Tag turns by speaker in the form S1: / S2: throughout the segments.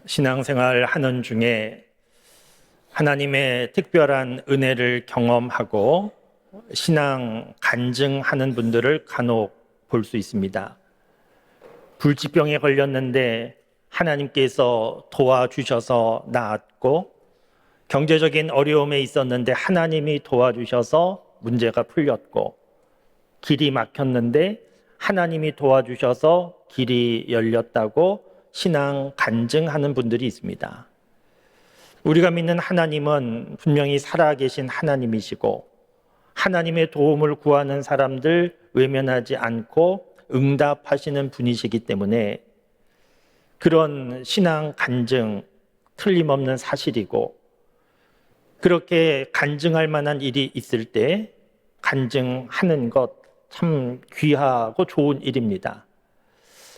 S1: 신앙생활 하는 중에 하나님의 특별한 은혜를 경험하고 신앙 간증하는 분들을 간혹 볼 수 있습니다. 불치병에 걸렸는데 하나님께서 도와주셔서 나았고, 경제적인 어려움에 있었는데 하나님이 도와주셔서 문제가 풀렸고, 길이 막혔는데 하나님이 도와주셔서 길이 열렸다고 신앙 간증하는 분들이 있습니다. 우리가 믿는 하나님은 분명히 살아계신 하나님이시고, 하나님의 도움을 구하는 사람들 외면하지 않고 응답하시는 분이시기 때문에 그런 신앙 간증 틀림없는 사실이고, 그렇게 간증할 만한 일이 있을 때 간증하는 것 참 귀하고 좋은 일입니다.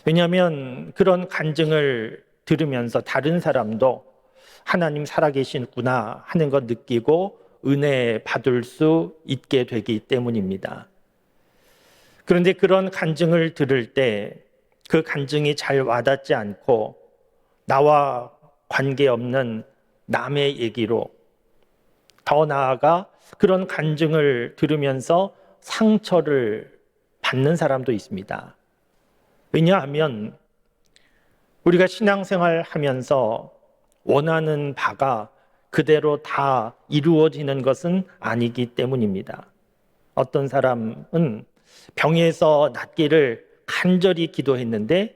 S1: 왜냐하면 그런 간증을 들으면서 다른 사람도 하나님 살아계시구나 하는 것 느끼고 은혜 받을 수 있게 되기 때문입니다. 그런데 그런 간증을 들을 때 그 간증이 잘 와닿지 않고 나와 관계없는 남의 얘기로, 더 나아가 그런 간증을 들으면서 상처를 받는 사람도 있습니다. 왜냐하면 우리가 신앙생활 하면서 원하는 바가 그대로 다 이루어지는 것은 아니기 때문입니다. 어떤 사람은 병에서 낫기를 간절히 기도했는데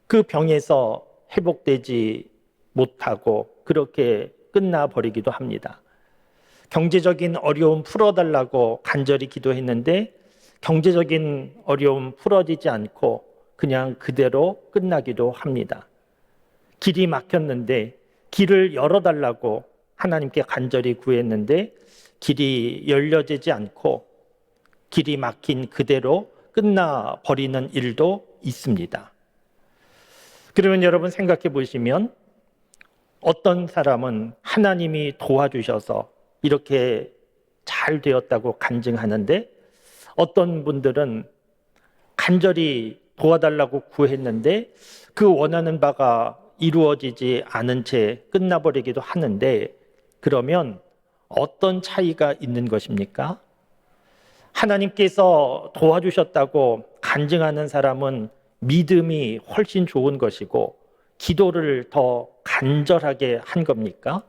S1: 그 병에서 회복되지 못하고 그렇게 끝나버리기도 합니다. 경제적인 어려움 풀어달라고 간절히 기도했는데 경제적인 어려움 풀어지지 않고 그냥 그대로 끝나기도 합니다. 길이 막혔는데 길을 열어달라고 하나님께 간절히 구했는데 길이 열려지지 않고 길이 막힌 그대로 끝나버리는 일도 있습니다. 그러면 여러분 생각해 보시면, 어떤 사람은 하나님이 도와주셔서 이렇게 잘 되었다고 간증하는데, 어떤 분들은 간절히 도와달라고 구했는데 그 원하는 바가 이루어지지 않은 채 끝나버리기도 하는데, 그러면 어떤 차이가 있는 것입니까? 하나님께서 도와주셨다고 간증하는 사람은 믿음이 훨씬 좋은 것이고 기도를 더 간절하게 한 겁니까?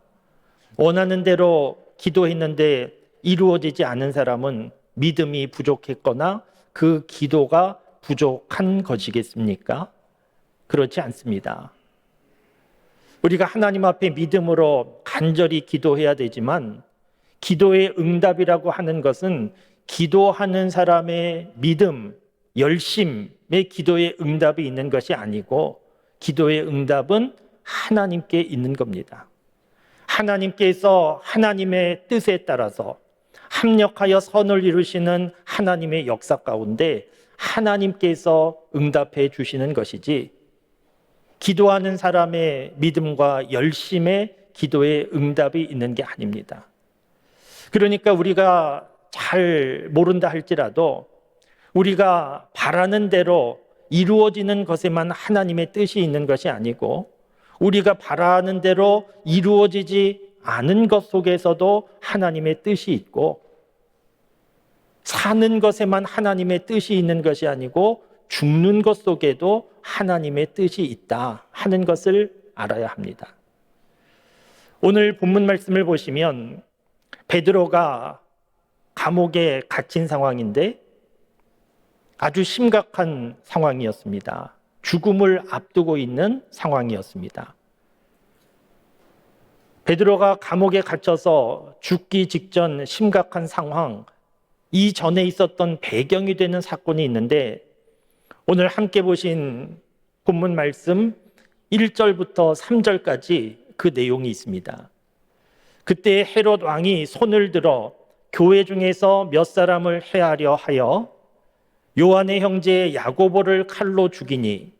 S1: 원하는 대로 기도했는데 이루어지지 않은 사람은 믿음이 부족했거나 그 기도가 부족한 것이겠습니까? 그렇지 않습니다. 우리가 하나님 앞에 믿음으로 간절히 기도해야 되지만, 기도의 응답이라고 하는 것은 기도하는 사람의 믿음, 열심의 기도의 응답이 있는 것이 아니고, 기도의 응답은 하나님께 있는 겁니다. 하나님께서 하나님의 뜻에 따라서 합력하여 선을 이루시는 하나님의 역사 가운데 하나님께서 응답해 주시는 것이지, 기도하는 사람의 믿음과 열심의 기도의 응답이 있는 게 아닙니다. 그러니까 우리가 잘 모른다 할지라도 우리가 바라는 대로 이루어지는 것에만 하나님의 뜻이 있는 것이 아니고, 우리가 바라는 대로 이루어지지 않은 것 속에서도 하나님의 뜻이 있고, 사는 것에만 하나님의 뜻이 있는 것이 아니고 죽는 것 속에도 하나님의 뜻이 있다 하는 것을 알아야 합니다. 오늘 본문 말씀을 보시면 베드로가 감옥에 갇힌 상황인데 아주 심각한 상황이었습니다. 죽음을 앞두고 있는 상황이었습니다. 베드로가 감옥에 갇혀서 죽기 직전 심각한 상황, 이 전에 있었던 배경이 되는 사건이 있는데, 오늘 함께 보신 본문 말씀 1절부터 3절까지 그 내용이 있습니다. 그때 헤롯 왕이 손을 들어 교회 중에서 몇 사람을 해하려 하여 요한의 형제 야고보를 칼로 죽이니,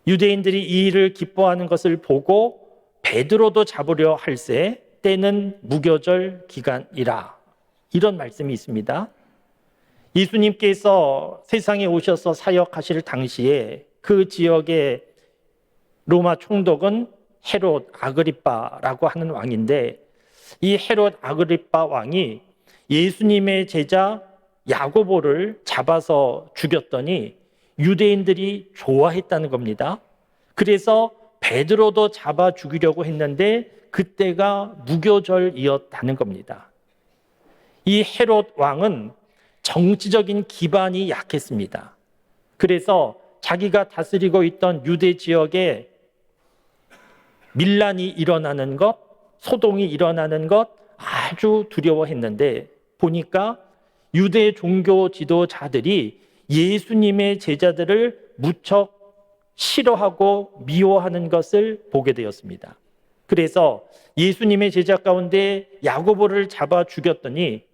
S1: 유대인들이 이 일을 기뻐하는 것을 보고 베드로도 잡으려 할새 때는 무교절 기간이라. 이런 말씀이 있습니다. 예수님께서 세상에 오셔서 사역하실 당시에 그 지역의 로마 총독은 헤롯 아그리빠라고 하는 왕인데, 이 헤롯 아그리빠 왕이 예수님의 제자 야고보를 잡아서 죽였더니 유대인들이 좋아했다는 겁니다. 그래서 베드로도 잡아 죽이려고 했는데 그때가 무교절이었다는 겁니다. 이 헤롯 왕은 정치적인 기반이 약했습니다. 그래서 자기가 다스리고 있던 유대 지역에 밀란이 일어나는 것, 소동이 일어나는 것 아주 두려워했는데, 보니까 유대 종교 지도자들이 예수님의 제자들을 무척 싫어하고 미워하는 것을 보게 되었습니다. 그래서 예수님의 제자 가운데 야고보를 잡아 죽였더니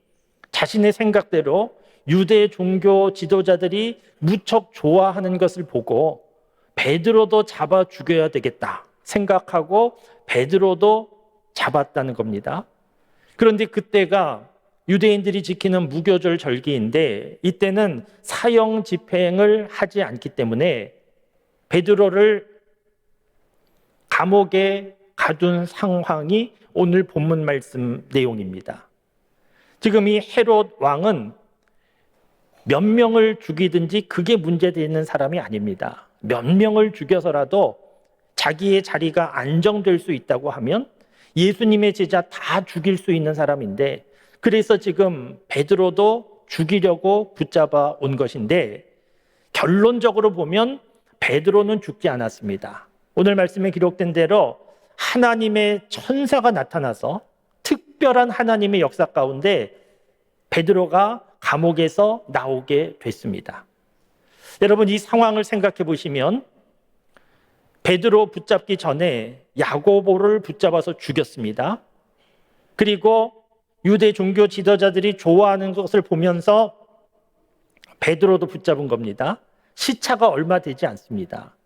S1: 자신의 생각대로 유대 종교 지도자들이 무척 좋아하는 것을 보고 베드로도 잡아 죽여야 되겠다 생각하고 베드로도 잡았다는 겁니다. 그런데 그때가 유대인들이 지키는 무교절 절기인데, 이때는 사형 집행을 하지 않기 때문에 베드로를 감옥에 가둔 상황이 오늘 본문 말씀 내용입니다. 지금 이 헤롯 왕은 몇 명을 죽이든지 그게 문제되는 사람이 아닙니다. 몇 명을 죽여서라도 자기의 자리가 안정될 수 있다고 하면 예수님의 제자 다 죽일 수 있는 사람인데, 그래서 지금 베드로도 죽이려고 붙잡아 온 것인데, 결론적으로 보면 베드로는 죽지 않았습니다. 오늘 말씀에 기록된 대로 하나님의 천사가 나타나서 특별한 하나님의 역사 가운데 베드로가 감옥에서 나오게 됐습니다. 여러분, 이 상황을 생각해 보시면 베드로 붙잡기 전에 야고보를 붙잡아서 죽였습니다. 그리고 유대 종교 지도자들이 좋아하는 것을 보면서 베드로도 붙잡은 겁니다. 시차가 얼마 되지 않습니다.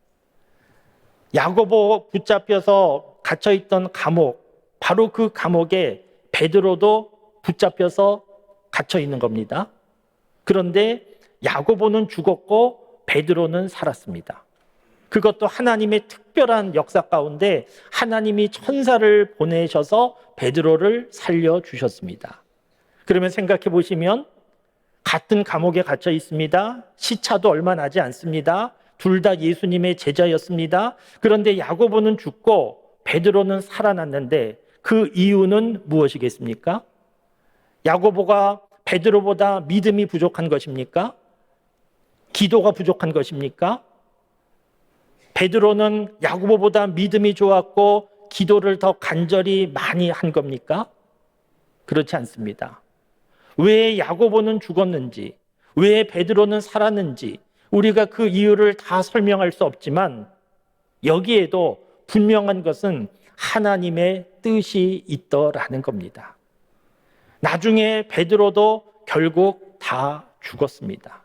S1: 야고보 붙잡혀서 갇혀있던 감옥, 바로 그 감옥에 베드로도 붙잡혀서 갇혀있는 겁니다. 그런데 야고보는 죽었고 베드로는 살았습니다. 그것도 하나님의 특별한 역사 가운데 하나님이 천사를 보내셔서 베드로를 살려주셨습니다. 그러면 생각해 보시면 같은 감옥에 갇혀 있습니다. 시차도 얼마 나지 않습니다. 둘 다 예수님의 제자였습니다. 그런데 야고보는 죽고 베드로는 살아났는데 그 이유는 무엇이겠습니까? 야고보가 베드로보다 믿음이 부족한 것입니까? 기도가 부족한 것입니까? 베드로는 야고보보다 믿음이 좋았고 기도를 더 간절히 많이 한 겁니까? 그렇지 않습니다. 왜 야고보는 죽었는지, 왜 베드로는 살았는지 우리가 그 이유를 다 설명할 수 없지만 여기에도 분명한 것은 하나님의 뜻이 있더라는 겁니다. 나중에 베드로도 결국 다 죽었습니다.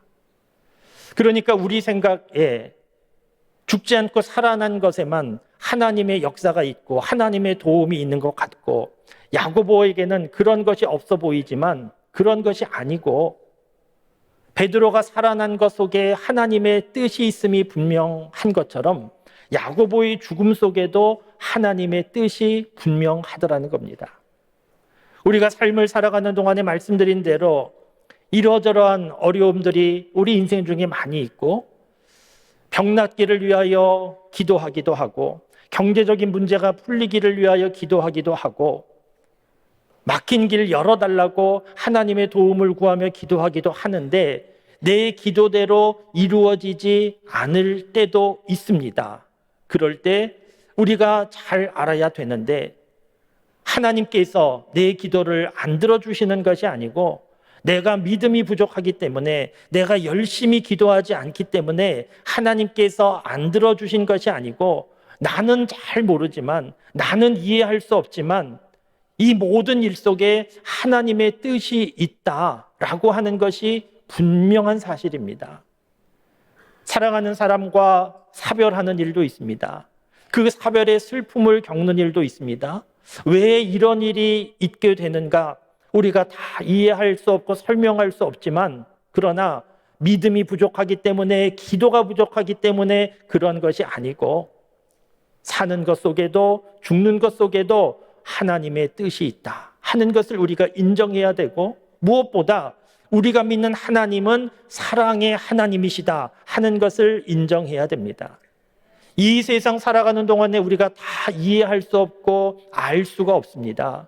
S1: 그러니까 우리 생각에 죽지 않고 살아난 것에만 하나님의 역사가 있고 하나님의 도움이 있는 것 같고, 야고보에게는 그런 것이 없어 보이지만 그런 것이 아니고 베드로가 살아난 것 속에 하나님의 뜻이 있음이 분명한 것처럼 야고보의 죽음 속에도 하나님의 뜻이 분명하더라는 겁니다. 우리가 삶을 살아가는 동안에 말씀드린 대로 이러저러한 어려움들이 우리 인생 중에 많이 있고, 병낫기를 위하여 기도하기도 하고, 경제적인 문제가 풀리기를 위하여 기도하기도 하고, 막힌 길 열어달라고 하나님의 도움을 구하며 기도하기도 하는데 내 기도대로 이루어지지 않을 때도 있습니다. 그럴 때 우리가 잘 알아야 되는데, 하나님께서 내 기도를 안 들어주시는 것이 아니고 내가 믿음이 부족하기 때문에, 내가 열심히 기도하지 않기 때문에 하나님께서 안 들어주신 것이 아니고, 나는 잘 모르지만, 나는 이해할 수 없지만 이 모든 일 속에 하나님의 뜻이 있다라고 하는 것이 분명한 사실입니다. 사랑하는 사람과 사별하는 일도 있습니다. 그 사별의 슬픔을 겪는 일도 있습니다. 왜 이런 일이 있게 되는가? 우리가 다 이해할 수 없고 설명할 수 없지만, 그러나 믿음이 부족하기 때문에, 기도가 부족하기 때문에 그런 것이 아니고, 사는 것 속에도 죽는 것 속에도 하나님의 뜻이 있다 하는 것을 우리가 인정해야 되고, 무엇보다 우리가 믿는 하나님은 사랑의 하나님이시다 하는 것을 인정해야 됩니다. 이 세상 살아가는 동안에 우리가 다 이해할 수 없고 알 수가 없습니다.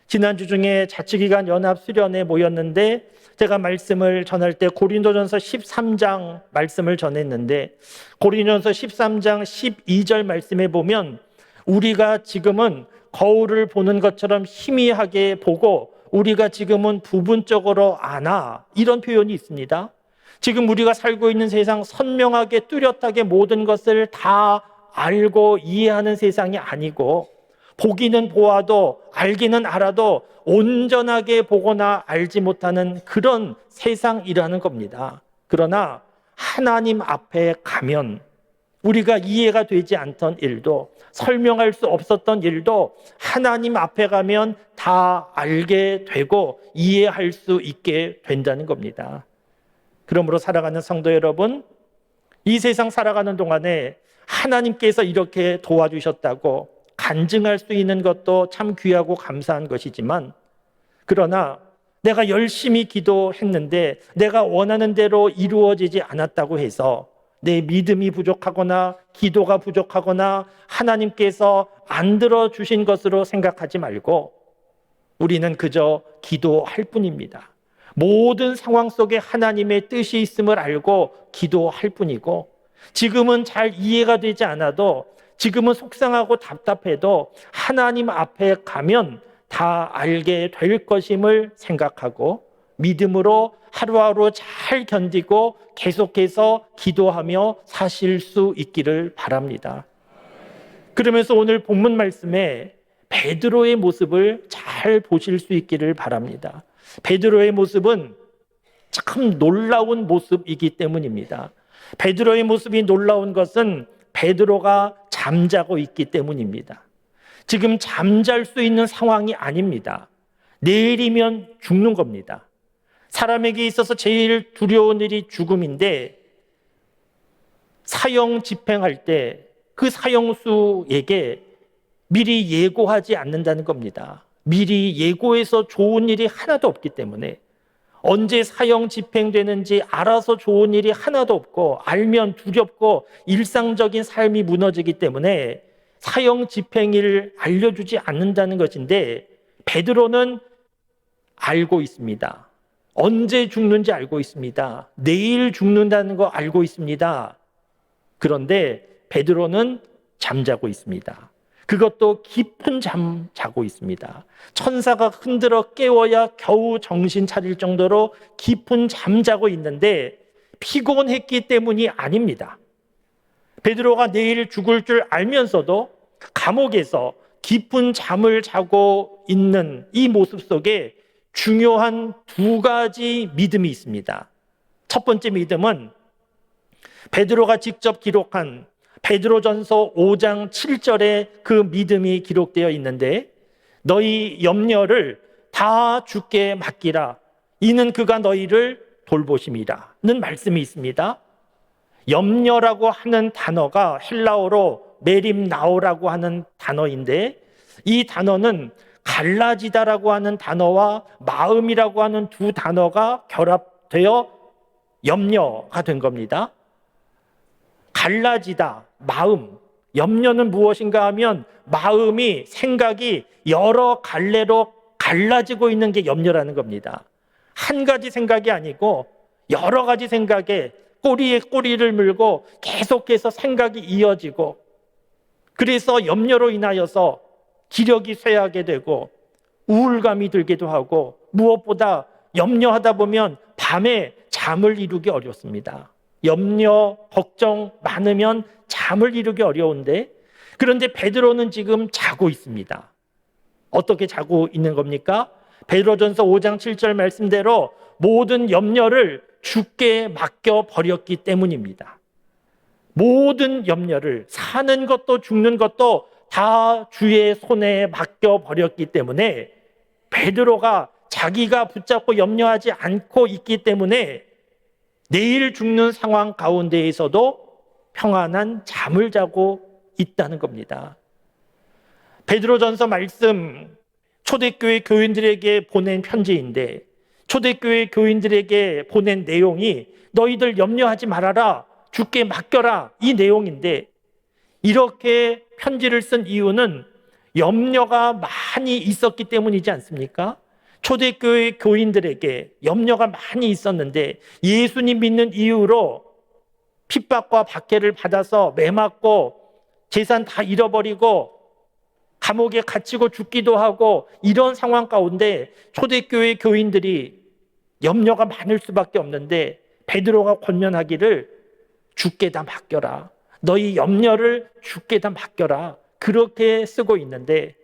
S1: 지난주 중에 자치기관 연합 수련회 모였는데 제가 말씀을 전할 때 고린도전서 13장 말씀을 전했는데, 고린도전서 13장 12절 말씀에 보면 우리가 지금은 거울을 보는 것처럼 희미하게 보고 우리가 지금은 부분적으로 아나, 이런 표현이 있습니다. 지금 우리가 살고 있는 세상 선명하게 뚜렷하게 모든 것을 다 알고 이해하는 세상이 아니고, 보기는 보아도 알기는 알아도 온전하게 보거나 알지 못하는 그런 세상이라는 겁니다. 그러나 하나님 앞에 가면 우리가 이해가 되지 않던 일도, 설명할 수 없었던 일도 하나님 앞에 가면 다 알게 되고 이해할 수 있게 된다는 겁니다. 그러므로 사랑하는 성도 여러분, 이 세상 살아가는 동안에 하나님께서 이렇게 도와주셨다고 간증할 수 있는 것도 참 귀하고 감사한 것이지만, 그러나 내가 열심히 기도했는데 내가 원하는 대로 이루어지지 않았다고 해서 내 믿음이 부족하거나 기도가 부족하거나 하나님께서 안 들어주신 것으로 생각하지 말고, 우리는 그저 기도할 뿐입니다. 모든 상황 속에 하나님의 뜻이 있음을 알고 기도할 뿐이고, 지금은 잘 이해가 되지 않아도, 지금은 속상하고 답답해도 하나님 앞에 가면 다 알게 될 것임을 생각하고 믿음으로 하루하루 잘 견디고 계속해서 기도하며 사실 수 있기를 바랍니다. 그러면서 오늘 본문 말씀에 베드로의 모습을 잘 보실 수 있기를 바랍니다. 베드로의 모습은 참 놀라운 모습이기 때문입니다. 베드로의 모습이 놀라운 것은 베드로가 잠자고 있기 때문입니다. 지금 잠잘 수 있는 상황이 아닙니다. 내일이면 죽는 겁니다. 사람에게 있어서 제일 두려운 일이 죽음인데, 사형 집행할 때 그 사형수에게 미리 예고하지 않는다는 겁니다. 미리 예고해서 좋은 일이 하나도 없기 때문에, 언제 사형 집행되는지 알아서 좋은 일이 하나도 없고, 알면 두렵고 일상적인 삶이 무너지기 때문에 사형 집행일을 알려주지 않는다는 것인데, 베드로는 알고 있습니다. 언제 죽는지 알고 있습니다. 내일 죽는다는 거 알고 있습니다. 그런데 베드로는 잠자고 있습니다. 그것도 깊은 잠 자고 있습니다. 천사가 흔들어 깨워야 겨우 정신 차릴 정도로 깊은 잠 자고 있는데 피곤했기 때문이 아닙니다. 베드로가 내일 죽을 줄 알면서도 감옥에서 깊은 잠을 자고 있는 이 모습 속에 중요한 두 가지 믿음이 있습니다. 첫 번째 믿음은 베드로가 직접 기록한 베드로전서 5장 7절에 그 믿음이 기록되어 있는데, 너희 염려를 다 주께 맡기라, 이는 그가 너희를 돌보심이라 는 말씀이 있습니다. 염려라고 하는 단어가 헬라어로 메림나오라고 하는 단어인데, 이 단어는 갈라지다라고 하는 단어와 마음이라고 하는 두 단어가 결합되어 염려가 된 겁니다. 갈라지다, 마음. 염려는 무엇인가 하면 마음이, 생각이 여러 갈래로 갈라지고 있는 게 염려라는 겁니다. 한 가지 생각이 아니고 여러 가지 생각에 꼬리에 꼬리를 물고 계속해서 생각이 이어지고, 그래서 염려로 인하여서 기력이 쇠하게 되고 우울감이 들기도 하고, 무엇보다 염려하다 보면 밤에 잠을 이루기 어렵습니다. 염려, 걱정 많으면 잠을 이루기 어려운데, 그런데 베드로는 지금 자고 있습니다. 어떻게 자고 있는 겁니까? 베드로전서 5장 7절 말씀대로 모든 염려를 주께 맡겨 버렸기 때문입니다. 모든 염려를, 사는 것도 죽는 것도 다 주의 손에 맡겨 버렸기 때문에, 베드로가 자기가 붙잡고 염려하지 않고 있기 때문에 내일 죽는 상황 가운데에서도 평안한 잠을 자고 있다는 겁니다. 베드로전서 말씀, 초대교회 교인들에게 보낸 편지인데 초대교회 교인들에게 보낸 내용이 너희들 염려하지 말아라, 주께 맡겨라, 이 내용인데, 이렇게 편지를 쓴 이유는 염려가 많이 있었기 때문이지 않습니까? 초대교회 교인들에게 염려가 많이 있었는데 예수님 믿는 이유로 핍박과 박해를 받아서 매맞고 재산 다 잃어버리고 감옥에 갇히고 죽기도 하고, 이런 상황 가운데 초대교회 교인들이 염려가 많을 수밖에 없는데 베드로가 권면하기를 주께 다 맡겨라, 너희 염려를 주께 다 맡겨라, 그렇게 쓰고 있는데,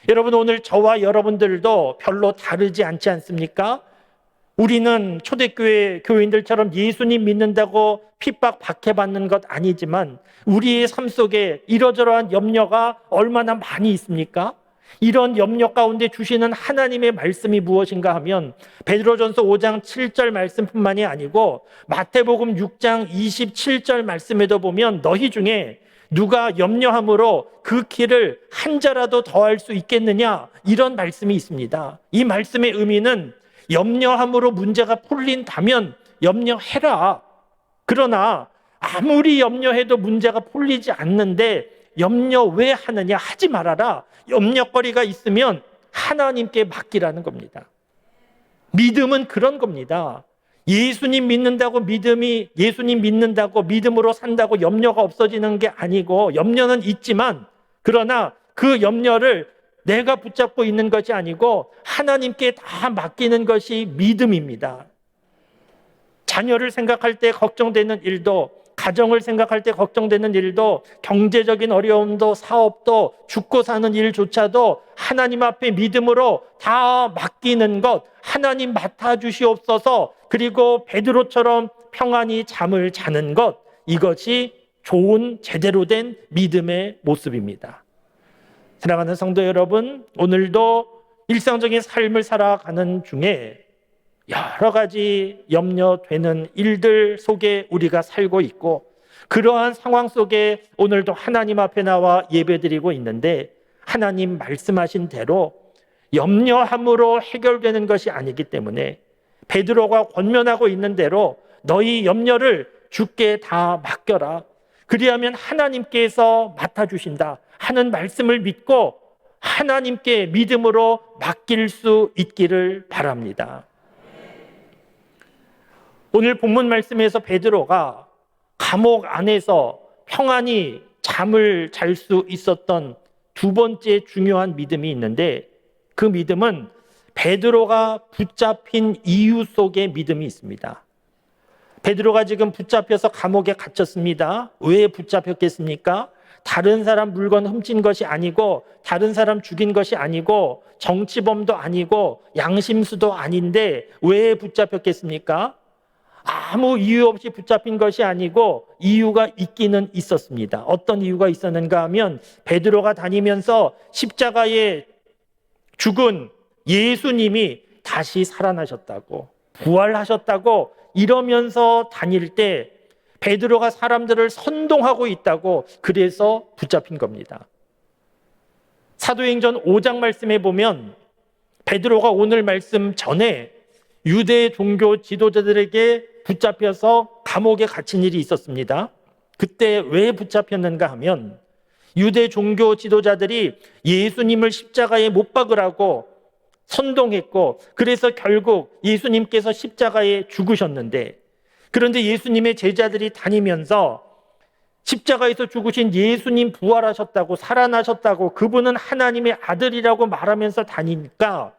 S1: 여러분 오늘 저와 여러분들도 별로 다르지 않지 않습니까? 우리는 초대교회 교인들처럼 예수님 믿는다고 핍박 박해받는 것 아니지만 우리의 삶 속에 이러저러한 염려가 얼마나 많이 있습니까? 이런 염려 가운데 주시는 하나님의 말씀이 무엇인가 하면 베드로전서 5장 7절 말씀뿐만이 아니고 마태복음 6장 27절 말씀에도 보면 너희 중에 누가 염려함으로 그 길을 한 자라도 더할 수 있겠느냐, 이런 말씀이 있습니다. 이 말씀의 의미는 염려함으로 문제가 풀린다면 염려해라. 그러나 아무리 염려해도 문제가 풀리지 않는데 염려 왜 하느냐, 하지 말아라. 염려거리가 있으면 하나님께 맡기라는 겁니다. 믿음은 그런 겁니다. 예수님 믿는다고 믿음으로 산다고 염려가 없어지는 게 아니고, 염려는 있지만 그러나 그 염려를 내가 붙잡고 있는 것이 아니고 하나님께 다 맡기는 것이 믿음입니다. 자녀를 생각할 때 걱정되는 일도, 가정을 생각할 때 걱정되는 일도, 경제적인 어려움도, 사업도, 죽고 사는 일조차도 하나님 앞에 믿음으로 다 맡기는 것, 하나님 맡아주시옵소서, 그리고 베드로처럼 평안히 잠을 자는 것, 이것이 좋은 제대로 된 믿음의 모습입니다. 사랑하는 성도 여러분, 오늘도 일상적인 삶을 살아가는 중에 여러 가지 염려되는 일들 속에 우리가 살고 있고, 그러한 상황 속에 오늘도 하나님 앞에 나와 예배드리고 있는데, 하나님 말씀하신 대로 염려함으로 해결되는 것이 아니기 때문에 베드로가 권면하고 있는 대로 너희 염려를 주께 다 맡겨라, 그리하면 하나님께서 맡아주신다 하는 말씀을 믿고 하나님께 믿음으로 맡길 수 있기를 바랍니다. 오늘 본문 말씀에서 베드로가 감옥 안에서 평안히 잠을 잘 수 있었던 두 번째 중요한 믿음이 있는데, 그 믿음은 베드로가 붙잡힌 이유 속에 믿음이 있습니다. 베드로가 지금 붙잡혀서 감옥에 갇혔습니다. 왜 붙잡혔겠습니까? 다른 사람 물건 훔친 것이 아니고, 다른 사람 죽인 것이 아니고, 정치범도 아니고, 양심수도 아닌데 왜 붙잡혔겠습니까? 아무 이유 없이 붙잡힌 것이 아니고 이유가 있기는 있었습니다. 어떤 이유가 있었는가 하면 베드로가 다니면서 십자가에 죽은 예수님이 다시 살아나셨다고, 부활하셨다고 이러면서 다닐 때 베드로가 사람들을 선동하고 있다고, 그래서 붙잡힌 겁니다. 사도행전 5장 말씀에 보면 베드로가 오늘 말씀 전에 유대 종교 지도자들에게 붙잡혀서 감옥에 갇힌 일이 있었습니다. 그때 왜 붙잡혔는가 하면 유대 종교 지도자들이 예수님을 십자가에 못 박으라고 선동했고, 그래서 결국 예수님께서 십자가에 죽으셨는데, 그런데 예수님의 제자들이 다니면서 십자가에서 죽으신 예수님 부활하셨다고, 살아나셨다고, 그분은 하나님의 아들이라고 말하면서 다니니까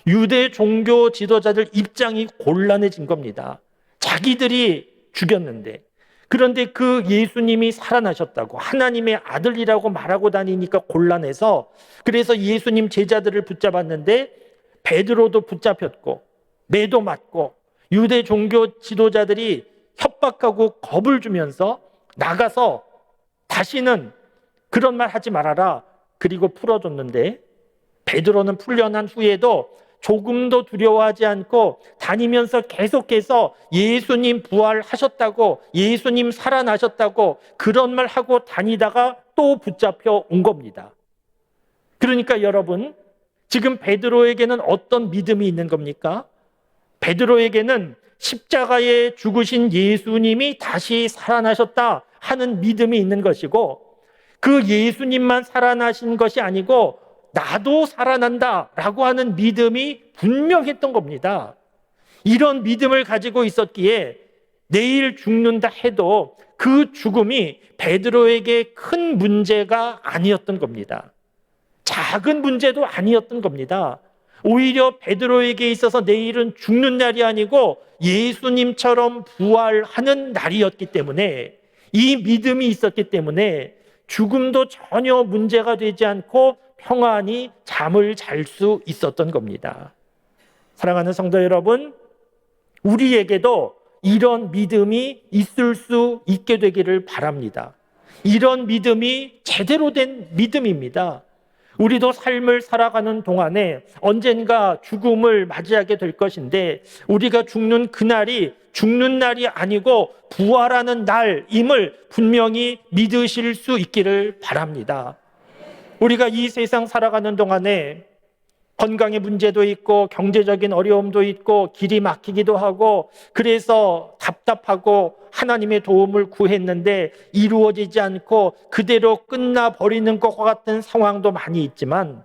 S1: 유대 종교 지도자들 입장이 곤란해진 겁니다. 자기들이 죽였는데, 그런데 그 예수님이 살아나셨다고, 하나님의 아들이라고 말하고 다니니까 곤란해서, 그래서 예수님 제자들을 붙잡았는데 베드로도 붙잡혔고 매도 맞고 유대 종교 지도자들이 협박하고 겁을 주면서 나가서 다시는 그런 말 하지 말아라, 그리고 풀어줬는데, 베드로는 풀려난 후에도 조금도 두려워하지 않고 다니면서 계속해서 예수님 부활하셨다고, 예수님 살아나셨다고 그런 말 하고 다니다가 또 붙잡혀 온 겁니다. 그러니까 여러분, 지금 베드로에게는 어떤 믿음이 있는 겁니까? 베드로에게는 십자가에 죽으신 예수님이 다시 살아나셨다 하는 믿음이 있는 것이고, 그 예수님만 살아나신 것이 아니고 나도 살아난다라고 하는 믿음이 분명했던 겁니다. 이런 믿음을 가지고 있었기에 내일 죽는다 해도 그 죽음이 베드로에게 큰 문제가 아니었던 겁니다. 작은 문제도 아니었던 겁니다. 오히려 베드로에게 있어서 내일은 죽는 날이 아니고 예수님처럼 부활하는 날이었기 때문에, 이 믿음이 있었기 때문에 죽음도 전혀 문제가 되지 않고 평안히 잠을 잘 수 있었던 겁니다. 사랑하는 성도 여러분, 우리에게도 이런 믿음이 있을 수 있게 되기를 바랍니다. 이런 믿음이 제대로 된 믿음입니다. 우리도 삶을 살아가는 동안에 언젠가 죽음을 맞이하게 될 것인데, 우리가 죽는 그날이 죽는 날이 아니고 부활하는 날임을 분명히 믿으실 수 있기를 바랍니다. 우리가 이 세상 살아가는 동안에 건강의 문제도 있고 경제적인 어려움도 있고 길이 막히기도 하고, 그래서 답답하고 하나님의 도움을 구했는데 이루어지지 않고 그대로 끝나버리는 것과 같은 상황도 많이 있지만,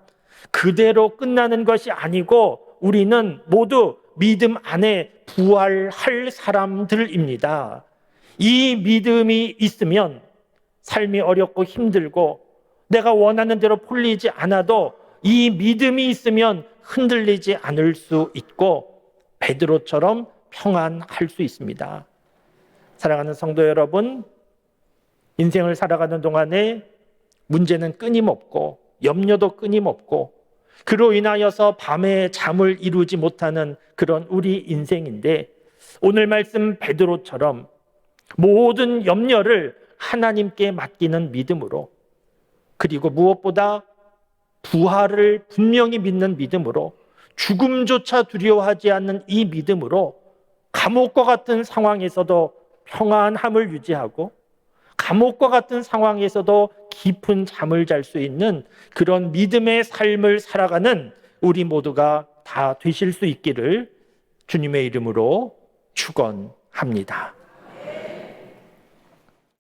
S1: 그대로 끝나는 것이 아니고 우리는 모두 믿음 안에 부활할 사람들입니다. 이 믿음이 있으면 삶이 어렵고 힘들고 내가 원하는 대로 풀리지 않아도 이 믿음이 있으면 흔들리지 않을 수 있고 베드로처럼 평안할 수 있습니다. 사랑하는 성도 여러분, 인생을 살아가는 동안에 문제는 끊임없고 염려도 끊임없고 그로 인하여서 밤에 잠을 이루지 못하는 그런 우리 인생인데, 오늘 말씀 베드로처럼 모든 염려를 하나님께 맡기는 믿음으로, 그리고 무엇보다 부활을 분명히 믿는 믿음으로, 죽음조차 두려워하지 않는 이 믿음으로 감옥과 같은 상황에서도 평안함을 유지하고 감옥과 같은 상황에서도 깊은 잠을 잘 수 있는 그런 믿음의 삶을 살아가는 우리 모두가 다 되실 수 있기를 주님의 이름으로 축원합니다.